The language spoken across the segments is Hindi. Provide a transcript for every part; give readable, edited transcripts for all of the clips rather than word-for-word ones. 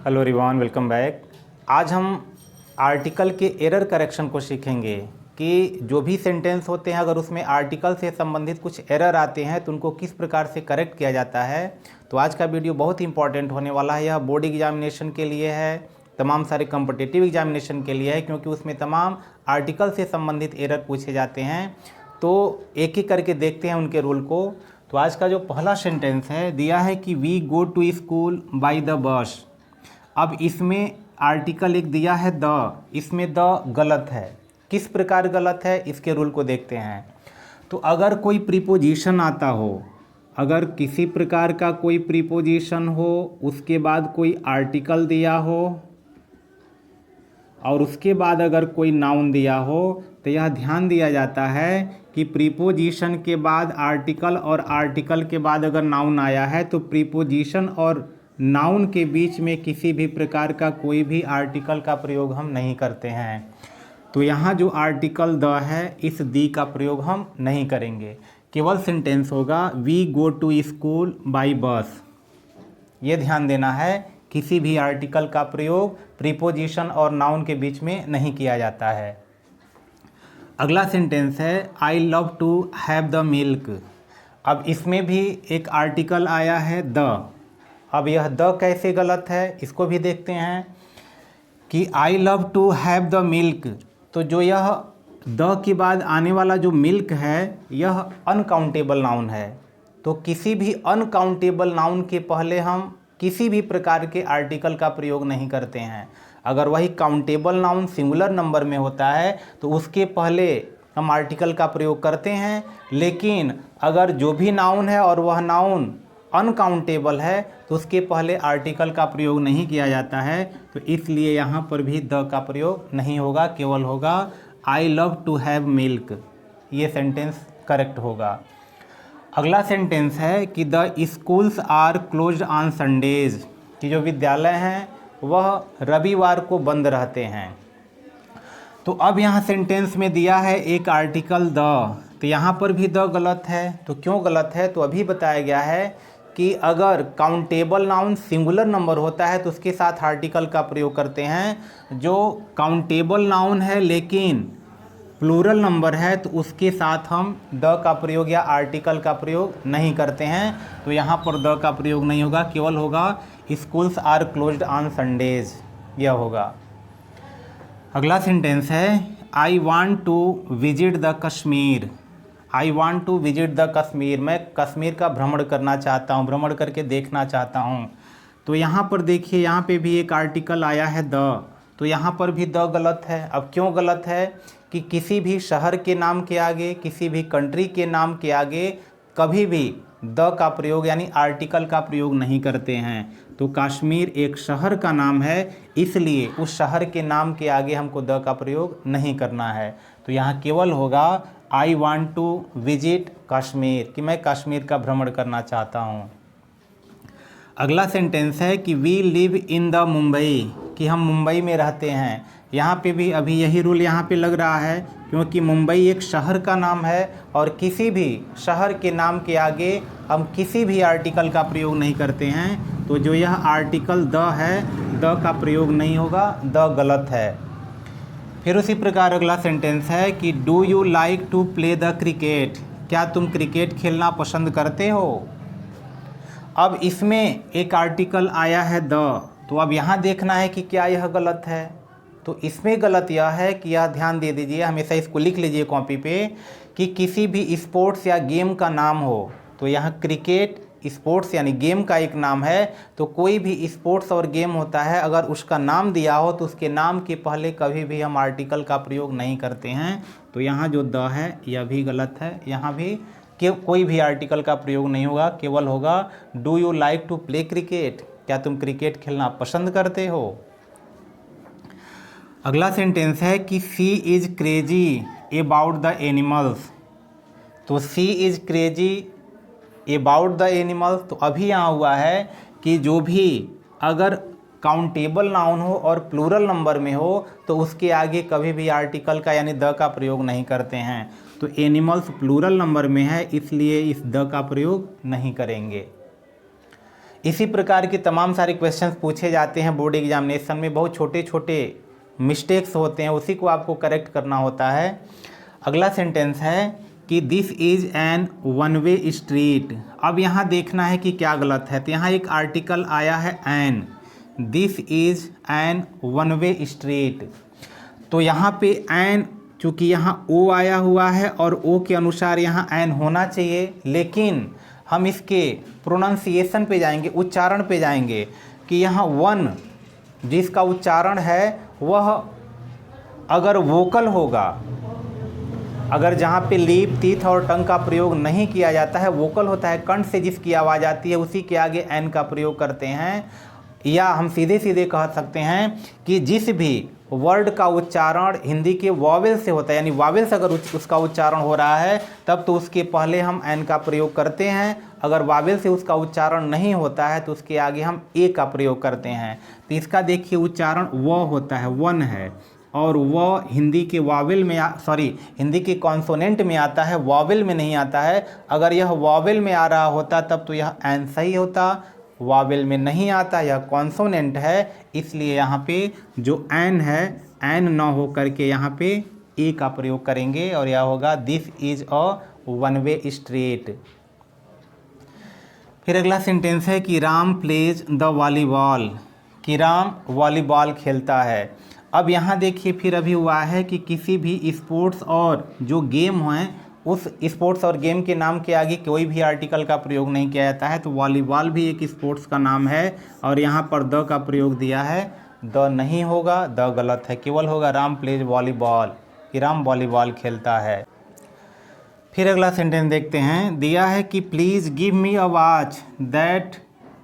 Hello everyone, welcome back. आज हम आर्टिकल के एरर करेक्शन को सीखेंगे कि जो भी सेंटेंस होते हैं अगर उसमें आर्टिकल से संबंधित कुछ एरर आते हैं तो उनको किस प्रकार से करेक्ट किया जाता है। तो आज का वीडियो बहुत ही इंपॉर्टेंट होने वाला है। यह बोर्ड एग्जामिनेशन के लिए है, तमाम सारे कॉम्पिटिटिव एग्जामिनेशन के लिए है, क्योंकि उसमें तमाम आर्टिकल से संबंधित एरर पूछे जाते हैं। तो एक एक करके देखते हैं उनके रूल को। तो आज का जो पहला सेंटेंस है दिया है कि we go to school by the bus. अब इसमें आर्टिकल एक दिया है द, इसमें द गलत है। किस प्रकार गलत है इसके रूल को देखते हैं। तो अगर कोई प्रीपोजिशन आता हो, अगर किसी प्रकार का कोई प्रीपोजिशन हो, उसके बाद कोई आर्टिकल दिया हो और उसके बाद अगर कोई नाउन दिया हो, तो यह ध्यान दिया जाता है कि प्रीपोजिशन के बाद आर्टिकल और आर्टिकल के बाद अगर नाउन आया है तो प्रीपोजिशन और नाउन के बीच में किसी भी प्रकार का कोई भी आर्टिकल का प्रयोग हम नहीं करते हैं। तो यहाँ जो आर्टिकल द है इस दी का प्रयोग हम नहीं करेंगे, केवल सेंटेंस होगा we go to school by bus. ये ध्यान देना है, किसी भी आर्टिकल का प्रयोग प्रीपोजिशन और नाउन के बीच में नहीं किया जाता है। अगला सेंटेंस है I love to have the milk. अब इसमें भी एक आर्टिकल आया है द। अब यह द कैसे गलत है इसको भी देखते हैं कि I love to have the milk. तो जो यह द के बाद आने वाला जो मिल्क है यह अनकाउंटेबल नाउन है। तो किसी भी अनकाउंटेबल नाउन के पहले हम किसी भी प्रकार के आर्टिकल का प्रयोग नहीं करते हैं। अगर वही काउंटेबल नाउन सिंगुलर नंबर में होता है तो उसके पहले हम आर्टिकल का प्रयोग करते हैं, लेकिन अगर जो भी नाउन है और वह नाउन अनकाउंटेबल है तो उसके पहले आर्टिकल का प्रयोग नहीं किया जाता है। तो इसलिए यहाँ पर भी द का प्रयोग नहीं होगा, केवल होगा I love to have milk. ये सेंटेंस करेक्ट होगा। अगला सेंटेंस है कि the schools are closed on Sundays, कि जो विद्यालय हैं वह रविवार को बंद रहते हैं। तो अब यहाँ सेंटेंस में दिया है एक आर्टिकल द, तो यहाँ पर भी द गलत है। तो क्यों गलत है तो अभी बताया गया है कि अगर काउंटेबल नाउन सिंगुलर नंबर होता है तो उसके साथ आर्टिकल का प्रयोग करते हैं। जो काउंटेबल नाउन है लेकिन प्लूरल नंबर है तो उसके साथ हम द का प्रयोग या आर्टिकल का प्रयोग नहीं करते हैं। तो यहाँ पर द का प्रयोग नहीं होगा, केवल होगा schools are closed on Sundays, यह होगा। अगला सेंटेंस है I want to visit the Kashmir. I want to visit the Kashmir, मैं कश्मीर का भ्रमण करना चाहता हूँ, भ्रमण करके देखना चाहता हूँ। तो यहाँ पर देखिए, यहाँ पे भी एक आर्टिकल आया है द, तो यहाँ पर भी द गलत है। अब क्यों गलत है कि किसी भी शहर के नाम के आगे, किसी भी कंट्री के नाम के आगे कभी भी द का प्रयोग यानी आर्टिकल का प्रयोग नहीं करते हैं। तो कश्मीर एक शहर का नाम है, इसलिए उस शहर के नाम के आगे हमको द का प्रयोग नहीं करना है। तो यहाँ केवल होगा I want to visit Kashmir, कि मैं कश्मीर का भ्रमण करना चाहता हूँ। अगला सेंटेंस है कि we live in the Mumbai, कि हम मुंबई में रहते हैं। यहाँ पे भी अभी यही रूल यहाँ पे लग रहा है, क्योंकि मुंबई एक शहर का नाम है और किसी भी शहर के नाम के आगे हम किसी भी आर्टिकल का प्रयोग नहीं करते हैं। तो जो यह आर्टिकल द है, द का प्रयोग नहीं होगा, द गलत है। फिर उसी प्रकार अगला सेंटेंस है कि do you like to play the cricket, क्या तुम क्रिकेट खेलना पसंद करते हो। अब इसमें एक आर्टिकल आया है द, तो अब यहाँ देखना है कि क्या यह गलत है। तो इसमें गलत यह है कि यह ध्यान दे दीजिए, हमेशा इसको लिख लीजिए कॉपी पे, कि किसी भी स्पोर्ट्स या गेम का नाम हो। तो यहाँ क्रिकेट स्पोर्ट्स यानी गेम का एक नाम है, तो कोई भी स्पोर्ट्स और गेम होता है, अगर उसका नाम दिया हो तो उसके नाम के पहले कभी भी हम आर्टिकल का प्रयोग नहीं करते हैं। तो यहाँ जो द है यह भी गलत है, यहाँ भी कोई भी आर्टिकल का प्रयोग नहीं होगा, केवल होगा do you like to play cricket, क्या तुम क्रिकेट खेलना पसंद करते हो। अगला सेंटेंस है कि she is crazy about the animals. तो she is crazy about the animals, तो अभी यहाँ हुआ है कि जो भी अगर काउंटेबल नाउन हो और प्लूरल नंबर में हो तो उसके आगे कभी भी आर्टिकल का यानी द का प्रयोग नहीं करते हैं। तो एनिमल्स प्लूरल नंबर में है, इसलिए इस द का प्रयोग नहीं करेंगे। इसी प्रकार के तमाम सारे क्वेश्चंस पूछे जाते हैं बोर्ड एग्जामिनेशन में, बहुत छोटे छोटे मिस्टेक्स होते हैं, उसी को आपको करेक्ट करना होता है। अगला सेंटेंस है कि this is an one way street. अब यहाँ देखना है कि क्या गलत है। तो यहाँ एक आर्टिकल आया है an, this is an one way street. तो यहाँ पे एन, चूँकि यहाँ ओ आया हुआ है और ओ के अनुसार यहाँ एन होना चाहिए, लेकिन हम इसके प्रोनाउंसिएशन पे जाएंगे, उच्चारण पे जाएंगे कि यहाँ वन जिसका उच्चारण है वह अगर वोकल होगा, अगर जहाँ पे लिप, टीथ और टंग का प्रयोग नहीं किया जाता है, वोकल होता है, कंठ से जिसकी आवाज़ आती है उसी के आगे एन का प्रयोग करते हैं। या हम सीधे सीधे कह सकते हैं कि जिस भी वर्ड का उच्चारण हिंदी के वावेल से होता है, यानी वावेल से अगर उसका उच्चारण हो रहा है तब तो उसके पहले हम एन का प्रयोग करते हैं। अगर वावेल से उसका उच्चारण नहीं होता है तो उसके आगे हम ए का प्रयोग करते हैं। तो इसका देखिए उच्चारण व होता है, वन है, और वह हिंदी के वावेल में हिंदी के कॉन्सोनेंट में आता है, वावेल में नहीं आता है। अगर यह वावेल में आ रहा होता तब तो यह एन सही होता, वावेल में नहीं आता, यह कॉन्सोनेंट है, इसलिए यहाँ पे जो एन है, एन न हो करके यहाँ पे ए का प्रयोग करेंगे और यह होगा this is a one way street. फिर अगला सेंटेंस है कि राम प्लेज द वॉलीबॉल, कि राम वॉलीबॉल खेलता है। अब यहाँ देखिए फिर अभी हुआ है कि किसी भी स्पोर्ट्स और जो गेम हैं उस स्पोर्ट्स और गेम के नाम के आगे कोई भी आर्टिकल का प्रयोग नहीं किया जाता है। तो वॉलीबॉल भी एक स्पोर्ट्स का नाम है और यहाँ पर द का प्रयोग दिया है, द नहीं होगा, द गलत है, केवल होगा राम प्लेज वॉलीबॉल, कि राम वॉलीबॉल खेलता है। फिर अगला सेंटेंस देखते हैं, दिया है कि please give me a watch that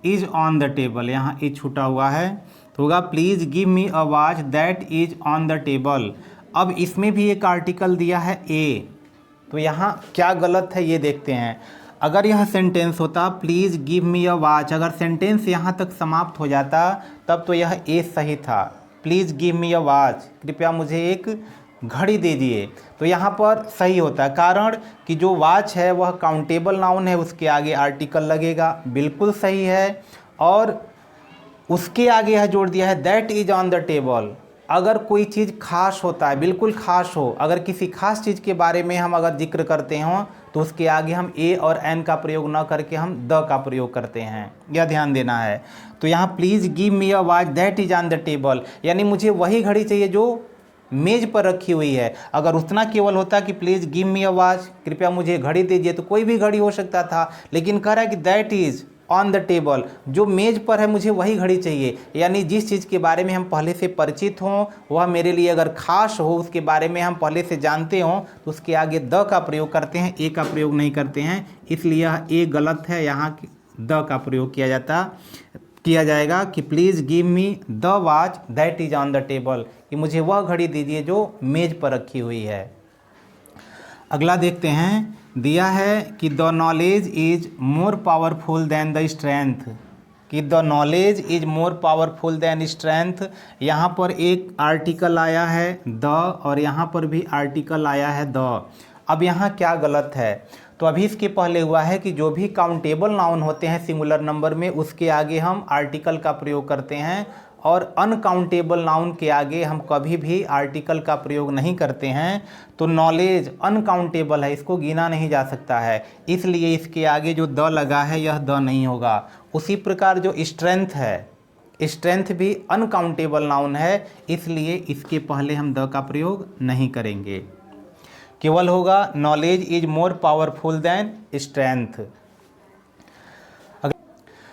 is on the table. यहाँ ए छूटा हुआ है तो होगा please give me a watch that is on the table. अब इसमें भी एक आर्टिकल दिया है ए, तो यहाँ क्या गलत है ये देखते हैं। अगर यह सेंटेंस होता please give me a watch, अगर सेंटेंस यहाँ तक समाप्त हो जाता तब तो यह ए सही था, please give me a watch, कृपया मुझे एक घड़ी दीजिए, तो यहाँ पर सही होता है। कारण कि जो वॉच है वह काउंटेबल नाउन है, उसके आगे आर्टिकल लगेगा, बिल्कुल सही है। और उसके आगे यह जोड़ दिया है that is on the table. अगर कोई चीज़ खास होता है, बिल्कुल खास हो, अगर किसी खास चीज़ के बारे में हम अगर जिक्र करते हों तो उसके आगे हम ए और एन का प्रयोग न करके हम द का प्रयोग करते हैं, यह ध्यान देना है। तो यहाँ please give me a watch that is on the table, यानी मुझे वही घड़ी चाहिए जो मेज़ पर रखी हुई है। अगर उतना केवल होता कि please give me a watch, कृपया मुझे घड़ी दीजिए, तो कोई भी घड़ी हो सकता था, लेकिन कह रहा है कि that is on the table, जो मेज़ पर है मुझे वही घड़ी चाहिए, यानी जिस चीज़ के बारे में हम पहले से परिचित हों, वह मेरे लिए अगर खास हो, उसके बारे में हम पहले से जानते हों, तो उसके आगे द का प्रयोग करते हैं, ए का प्रयोग नहीं करते हैं, इसलिए यह ए गलत है, यहाँ द का प्रयोग किया जाएगा कि please give me the watch that is on the table, कि मुझे वह घड़ी दीजिए जो मेज़ पर रखी हुई है। अगला देखते हैं, दिया है कि the knowledge is more powerful than the strength, कि the knowledge is more powerful than strength. यहाँ पर एक आर्टिकल आया है द और यहाँ पर भी आर्टिकल आया है द। अब यहाँ क्या गलत है, तो अभी इसके पहले हुआ है कि जो भी काउंटेबल नाउन होते हैं सिंगुलर नंबर में, उसके आगे हम आर्टिकल का प्रयोग करते हैं, और अनकाउंटेबल नाउन के आगे हम कभी भी आर्टिकल का प्रयोग नहीं करते हैं। तो नॉलेज अनकाउंटेबल है, इसको गिना नहीं जा सकता है, इसलिए इसके आगे जो द लगा है यह द नहीं होगा। उसी प्रकार जो स्ट्रेंथ है, स्ट्रेंथ भी अनकाउंटेबल नाउन है, इसलिए इसके पहले हम द का प्रयोग नहीं करेंगे, केवल होगा knowledge is more powerful than strength.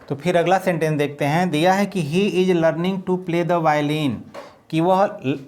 तो फिर अगला सेंटेंस देखते हैं, दिया है कि he is learning to play the violin, कि वह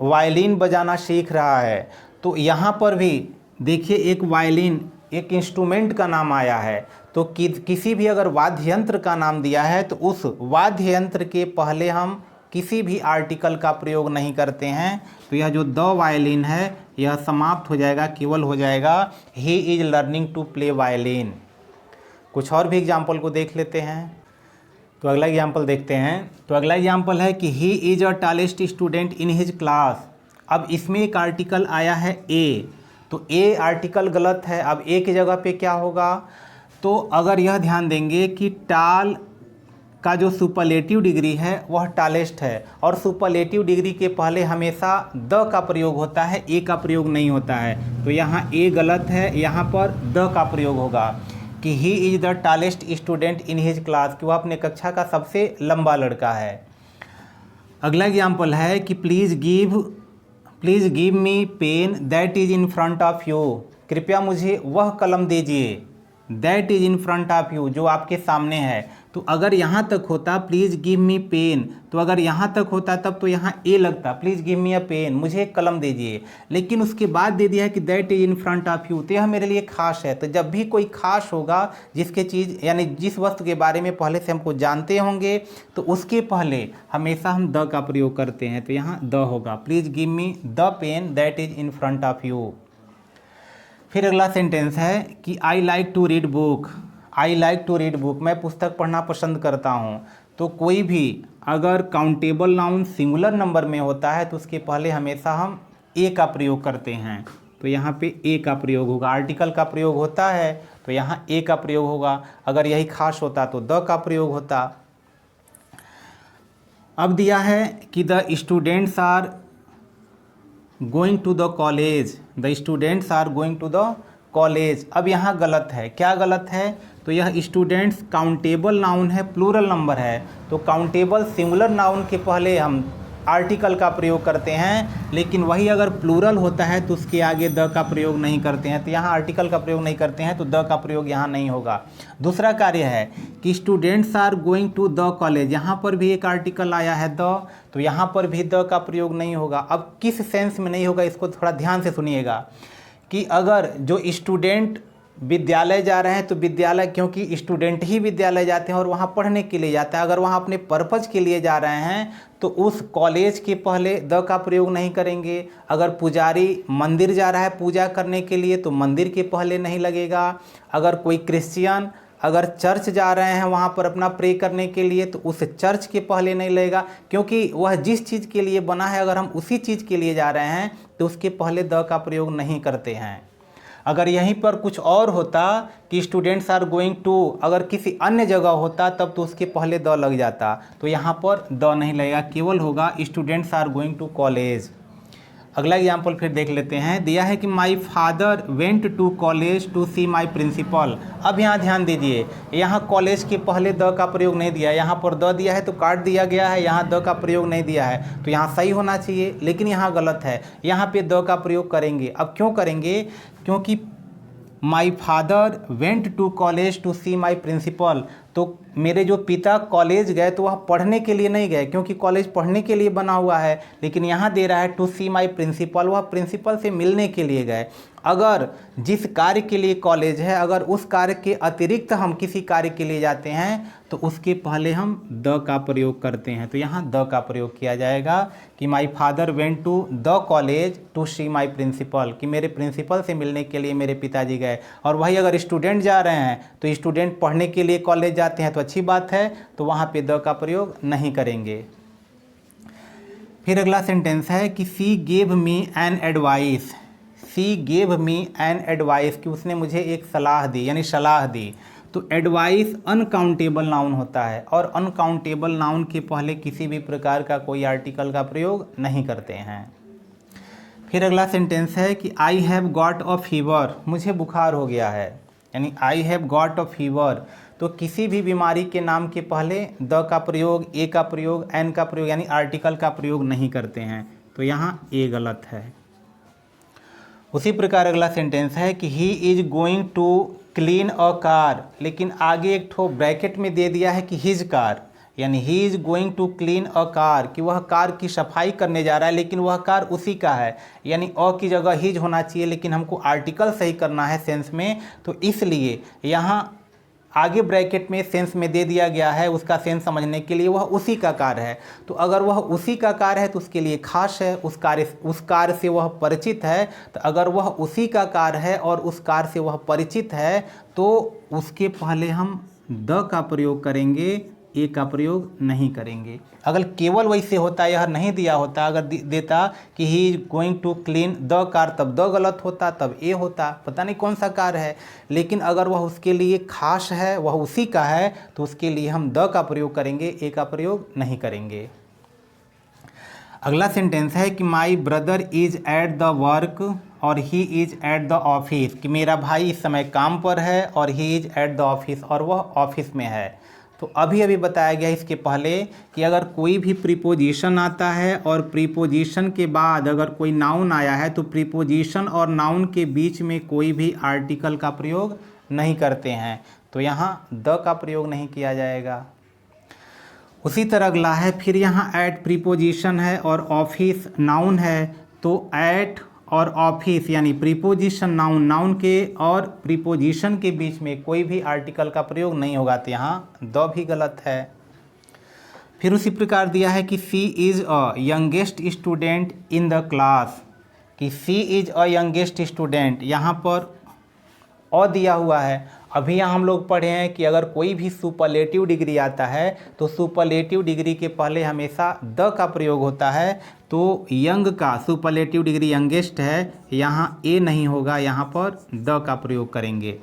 वायलिन बजाना सीख रहा है। तो यहाँ पर भी देखिए एक वायलिन एक इंस्ट्रूमेंट का नाम आया है, तो किसी भी अगर वाद्य यंत्र का नाम दिया है तो उस वाद्य यंत्र के पहले हम किसी भी आर्टिकल का प्रयोग नहीं करते हैं। तो यह जो द वायलिन है यह समाप्त हो जाएगा, केवल हो जाएगा he is learning to play violin. कुछ और भी एग्जाम्पल को देख लेते हैं। तो अगला एग्जाम्पल देखते हैं, तो अगला एग्जाम्पल है कि he is a tallest student in his class. अब इसमें एक आर्टिकल आया है ए, तो ए आर्टिकल गलत है। अब ए की जगह पे क्या होगा, तो अगर यह ध्यान देंगे कि टाल का जो सुपरलेटिव डिग्री है वह टालेस्ट है, और सुपरलेटिव डिग्री के पहले हमेशा द का प्रयोग होता है, ए का प्रयोग नहीं होता है। तो यहाँ ए गलत है, यहाँ पर द का प्रयोग होगा कि he is the tallest student in his class, कि वह अपने कक्षा का सबसे लंबा लड़का है। अगला एग्जाम्पल है कि please give me pen that is in front of you, कृपया मुझे वह कलम दीजिए, that is in front of you, जो आपके सामने है। तो अगर यहाँ तक होता प्लीज़ गिव मी पेन, तो अगर यहाँ तक होता तब तो यहाँ ए लगता, please give me a pen, मुझे एक कलम दीजिए। लेकिन उसके बाद दे दिया है कि that is in front of you, तो यह मेरे लिए खास है। तो जब भी कोई खास होगा जिसके चीज़ यानी जिस वस्तु के बारे में पहले से हमको जानते होंगे, तो उसके पहले हमेशा हम द का प्रयोग करते हैं। तो यहाँ द होगा, please give me the pen that is in front of you. फिर अगला सेंटेंस है कि I like to read book, I like to read book, मैं पुस्तक पढ़ना पसंद करता हूँ। तो कोई भी अगर काउंटेबल नाउन सिंगुलर नंबर में होता है तो उसके पहले हमेशा हम ए का प्रयोग करते हैं। तो यहाँ पे ए का प्रयोग होगा, आर्टिकल का प्रयोग होता है तो यहाँ ए का प्रयोग होगा। अगर यही खास होता तो द का प्रयोग होता। अब दिया है कि the students are going to the college, the students are going to the college. अब यहाँ गलत है, क्या गलत है? तो यह स्टूडेंट्स काउंटेबल नाउन है, प्लूरल नंबर है। तो काउंटेबल सिंगुलर नाउन के पहले हम आर्टिकल का प्रयोग करते हैं, लेकिन वही अगर प्लूरल होता है तो उसके आगे द का प्रयोग नहीं करते हैं। तो यहाँ आर्टिकल का प्रयोग नहीं करते हैं तो द का प्रयोग यहाँ नहीं होगा। दूसरा कार्य है कि students are going to the college, यहाँ पर भी एक आर्टिकल आया है द, तो यहाँ पर भी द का प्रयोग नहीं होगा। अब किस सेंस में नहीं होगा इसको थोड़ा ध्यान से सुनिएगा कि अगर जो स्टूडेंट विद्यालय जा रहे हैं तो विद्यालय, क्योंकि स्टूडेंट ही विद्यालय जाते हैं और वहाँ पढ़ने के लिए जाता है। अगर वहाँ अपने पर्पज़ के लिए जा रहे हैं तो उस कॉलेज के पहले द का प्रयोग नहीं करेंगे। अगर पुजारी मंदिर जा रहा है पूजा करने के लिए तो मंदिर के पहले नहीं लगेगा। अगर कोई क्रिश्चियन अगर चर्च जा रहे हैं वहाँ पर अपना प्रे करने के लिए तो उस चर्च के पहले नहीं लगेगा, क्योंकि वह जिस चीज़ के लिए बना है अगर हम उसी चीज़ के लिए जा रहे हैं तो उसके पहले द का प्रयोग नहीं करते हैं। अगर यहीं पर कुछ और होता कि स्टूडेंट्स आर गोइंग टू, अगर किसी अन्य जगह होता तब तो उसके पहले द लग जाता, तो यहाँ पर द नहीं लगेगा, केवल होगा students are going to college. अगला एग्जाम्पल फिर देख लेते हैं। दिया है कि my father went to college to see my principal. अब यहाँ ध्यान दीजिए, यहाँ कॉलेज के पहले द का प्रयोग नहीं दिया, यहाँ पर द दिया है तो काट दिया गया है, यहाँ द का प्रयोग नहीं दिया है। तो यहाँ सही होना चाहिए, लेकिन यहाँ गलत है, यहाँ पे द का प्रयोग करेंगे। अब क्यों करेंगे? क्योंकि my father went to college to see my principal, तो मेरे जो पिता कॉलेज गए तो वह पढ़ने के लिए नहीं गए, क्योंकि कॉलेज पढ़ने के लिए बना हुआ है। लेकिन यहाँ दे रहा है टू सी माई प्रिंसिपल, वह प्रिंसिपल से मिलने के लिए गए। अगर जिस कार्य के लिए कॉलेज है, अगर उस कार्य के अतिरिक्त हम किसी कार्य के लिए जाते हैं तो उसके पहले हम द का प्रयोग करते हैं। तो यहाँ द का प्रयोग किया जाएगा कि my father went to the college to see my principal, कि मेरे प्रिंसिपल से मिलने के लिए मेरे पिताजी गए। और वही अगर स्टूडेंट जा रहे हैं तो स्टूडेंट पढ़ने के लिए कॉलेज जाते हैं तो अच्छी बात है, तो वहाँ पे द का प्रयोग नहीं करेंगे। फिर अगला सेंटेंस है कि सी gave me an advice, C gave me an advice, कि उसने मुझे एक सलाह दी यानी सलाह दी। तो एडवाइस अनकाउंटेबल नाउन होता है और अनकाउंटेबल नाउन के पहले किसी भी प्रकार का कोई आर्टिकल का प्रयोग नहीं करते हैं। फिर अगला सेंटेंस है कि I have got a fever, मुझे बुखार हो गया है, यानी I have got a fever. तो किसी भी बीमारी के नाम के पहले द का प्रयोग, ए का प्रयोग, एन का प्रयोग यानी आर्टिकल का प्रयोग नहीं करते हैं। तो यहाँ ए गलत है। उसी प्रकार अगला सेंटेंस है कि he is going to clean a car, लेकिन आगे एक ठो ब्रैकेट में दे दिया है कि हिज कार, यानी he is going to clean a car, कि वह कार की सफाई करने जा रहा है, लेकिन वह कार उसी का है, यानी अ की जगह हिज होना चाहिए, लेकिन हमको आर्टिकल सही करना है सेंस में, तो इसलिए यहाँ आगे ब्रैकेट में सेंस में दे दिया गया है उसका सेंस समझने के लिए, वह उसी का कार्य है। तो अगर वह उसी का कार्य है तो उसके लिए खास है, उस कार्य से वह परिचित है। तो अगर वह उसी का कार्य है और उस कार्य से वह परिचित है तो उसके पहले हम द का प्रयोग करेंगे, ए का प्रयोग नहीं करेंगे। अगर केवल वैसे होता, यह नहीं दिया होता, अगर देता कि he is going to clean the car, तब द गलत होता, तब ए होता, पता नहीं कौन सा कार है। लेकिन अगर वह उसके लिए खास है, वह उसी का है, तो उसके लिए हम द का प्रयोग करेंगे, ए का प्रयोग नहीं करेंगे। अगला सेंटेंस है कि my brother is at the work और he is at the office, कि मेरा भाई इस समय काम पर है और he is at the office, और वह ऑफिस में है। तो अभी अभी बताया गया इसके पहले कि अगर कोई भी प्रीपोजिशन आता है और प्रीपोजिशन के बाद अगर कोई नाउन आया है तो प्रीपोजिशन और नाउन के बीच में कोई भी आर्टिकल का प्रयोग नहीं करते हैं, तो यहाँ द का प्रयोग नहीं किया जाएगा। उसी तरह अगला है, फिर यहाँ एट प्रीपोजिशन है और ऑफिस नाउन है, तो एट और ऑफिस यानी प्रीपोजिशन नाउन, नाउन के और प्रीपोजिशन के बीच में कोई भी आर्टिकल का प्रयोग नहीं होगा, तो यहाँ द भी गलत है। फिर उसी प्रकार दिया है कि she is a youngest student in the class, कि she is a youngest student, यहाँ पर अ दिया हुआ है। अभी यहाँ हम लोग पढ़े हैं कि अगर कोई भी सुपरलेटिव डिग्री आता है तो सुपरलेटिव डिग्री के पहले हमेशा द का प्रयोग होता है, तो यंग का सुपरलेटिव डिग्री यंगेस्ट है, यहाँ ए नहीं होगा, यहाँ पर द का प्रयोग करेंगे।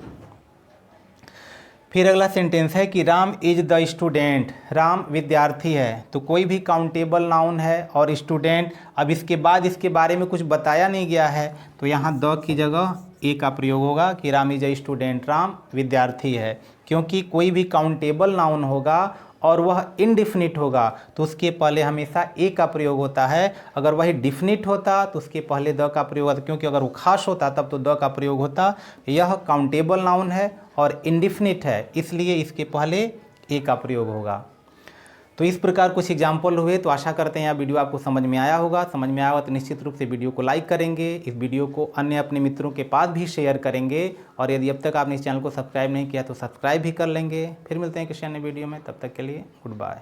फिर अगला सेंटेंस है कि Ram is the student, Ram विद्यार्थी है, तो कोई भी काउंटेबल नाउन है और स्टूडेंट, अब इसके बाद इसके बारे में कुछ बताया नहीं गया है, तो यहाँ द की जगह ए का प्रयोग होगा कि Ram is a student, Ram विद्यार्थी है। क्योंकि कोई भी काउंटेबल नाउन होगा और वह इनडिफिनिट होगा तो उसके पहले हमेशा ए का प्रयोग होता है। अगर वही डिफिनिट होता तो उसके पहले द का प्रयोग होता, क्योंकि अगर वो खास होता तब तो द का प्रयोग होता। यह काउंटेबल नाउन है और इनडिफिनिट है, इसलिए इसके पहले ए का प्रयोग होगा। तो इस प्रकार कुछ एग्जाम्पल हुए, तो आशा करते हैं यह वीडियो आपको समझ में आया होगा। समझ में आया होगा तो निश्चित रूप से वीडियो को लाइक करेंगे, इस वीडियो को अन्य अपने मित्रों के पास भी शेयर करेंगे, और यदि अब तक आपने इस चैनल को सब्सक्राइब नहीं किया तो सब्सक्राइब भी कर लेंगे। फिर मिलते हैं किसी अन्य वीडियो में, तब तक के लिए गुड बाय।